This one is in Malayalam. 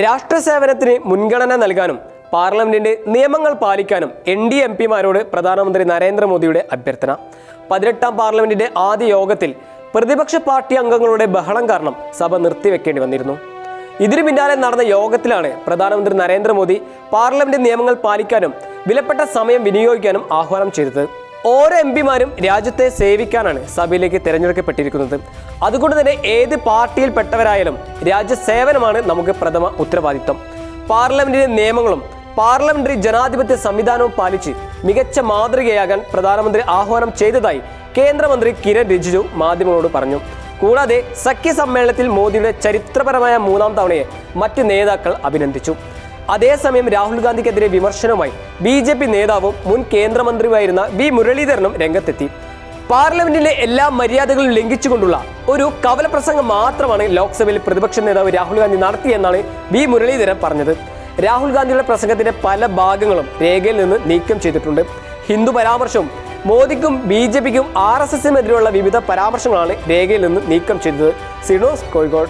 രാഷ്ട്ര സേവനത്തിന് മുൻഗണന നൽകാനും പാർലമെന്റിന്റെ നിയമങ്ങൾ പാലിക്കാനും NDA MPമാരോട് പ്രധാനമന്ത്രി നരേന്ദ്രമോദിയുടെ അഭ്യർത്ഥന. 18ാം പാർലമെന്റിന്റെ ആദ്യ യോഗത്തിൽ പ്രതിപക്ഷ പാർട്ടി അംഗങ്ങളുടെ ബഹളം കാരണം സഭ നിർത്തിവെക്കേണ്ടി വന്നിരുന്നു. ഇതിനു പിന്നാലെ നടന്ന യോഗത്തിലാണ് പ്രധാനമന്ത്രി നരേന്ദ്രമോദി പാർലമെന്റ് നിയമങ്ങൾ പാലിക്കാനും വിലപ്പെട്ട സമയം വിനിയോഗിക്കാനും ആഹ്വാനം ചെയ്തത്. ഓരോ MPമാരും രാജ്യത്തെ സേവിക്കാനാണ് സഭയിലേക്ക് തിരഞ്ഞെടുക്കപ്പെട്ടിരിക്കുന്നത്. അതുകൊണ്ട് തന്നെ ഏത് പാർട്ടിയിൽപ്പെട്ടവരായാലും രാജ്യസേവനമാണ് നമുക്ക് പ്രഥമ ഉത്തരവാദിത്വം. പാർലമെന്റിന്റെ നിയമങ്ങളും പാർലമെന്ററി ജനാധിപത്യ സംവിധാനവും പാലിച്ച് മികച്ച മാതൃകയാകാൻ പ്രധാനമന്ത്രി ആഹ്വാനം ചെയ്തതായി കേന്ദ്രമന്ത്രി കിരൺ റിജിജു മാധ്യമങ്ങളോട് പറഞ്ഞു. കൂടാതെ സഖ്യ സമ്മേളനത്തിൽ മോദിയുടെ ചരിത്രപരമായ 3ാം തവണയെ മറ്റ് നേതാക്കൾ അഭിനന്ദിച്ചു. അതേസമയം രാഹുൽ ഗാന്ധിക്കെതിരെ വിമർശനവുമായി BJP നേതാവും മുൻ കേന്ദ്രമന്ത്രിയുമായിരുന്ന V മുരളീധരനും രംഗത്തെത്തി. പാർലമെന്റിലെ എല്ലാ മര്യാദകളും ലംഘിച്ചുകൊണ്ടുള്ള ഒരു കവലപ്രസംഗം മാത്രമാണ് ലോക്സഭയിൽ പ്രതിപക്ഷ നേതാവ് രാഹുൽ ഗാന്ധി നടത്തിയെന്നാണ് V മുരളീധരൻ പറഞ്ഞത്. രാഹുൽ ഗാന്ധിയുടെ പ്രസംഗത്തിന്റെ പല ഭാഗങ്ങളും രേഖയിൽ നിന്ന് നീക്കം ചെയ്തിട്ടുണ്ട്. ഹിന്ദു പരാമർശവും മോദിക്കും BJPക്കും RSSനുമെതിരെയുള്ള വിവിധ പരാമർശങ്ങളാണ് രേഖയിൽ നിന്ന് നീക്കം ചെയ്തത്. സിനോസ് കോഴിക്കോട്.